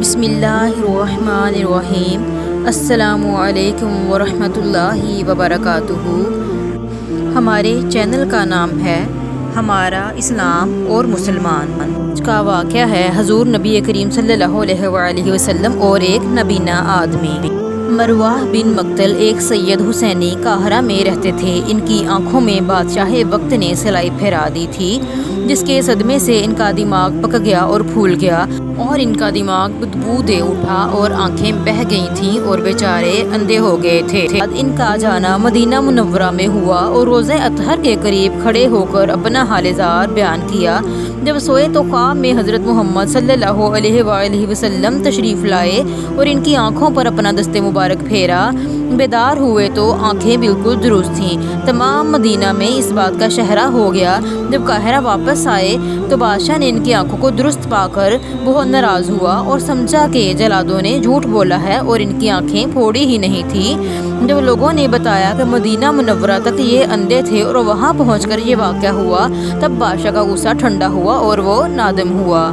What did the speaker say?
بسم اللہ الرحمن الرحیم۔ السلام علیکم ورحمۃ اللہ وبرکاتہ۔ ہمارے چینل کا نام ہے ہمارا اسلام اور مسلمان۔ آج کا واقعہ ہے حضور نبی کریم صلی اللہ علیہ وآلہ وسلم اور ایک نبینہ آدمی۔ مروہ بن مقتل ایک سید حسینی قاہرہ میں رہتے تھے۔ ان کی آنکھوں میں بادشاہ وقت نے سلائی پھیرا دی تھی، جس کے صدمے سے ان کا دماغ پک گیا اور پھول گیا، اور ان کا دماغ بدبو دے اٹھا اور آنکھیں بہہ گئی تھیں اور بیچارے اندھے ہو گئے تھے۔ ان کا جانا مدینہ منورہ میں ہوا اور روزہ اطہر کے قریب کھڑے ہو کر اپنا حال زار بیان کیا۔ جب سوئے تو خواب میں حضرت محمد صلی اللہ علیہ وآلہ وسلم تشریف لائے اور ان کی آنکھوں پر اپنا دست مبارک پھیرا۔ بیدار ہوئے تو آنکھیں بالکل درست تھیں۔ تمام مدینہ میں اس بات کا شہرہ ہو گیا۔ جب قاہرہ واپس آئے تو بادشاہ نے ان کی آنکھوں کو درست پا کر بہت ناراض ہوا اور سمجھا کہ جلادوں نے جھوٹ بولا ہے اور ان کی آنکھیں پھوڑی ہی نہیں تھیں۔ جب لوگوں نے بتایا کہ مدینہ منورہ تک یہ اندھے تھے اور وہاں پہنچ کر یہ واقعہ ہوا، تب بادشاہ کا غصہ ٹھنڈا ہوا اور وہ نادم ہوا۔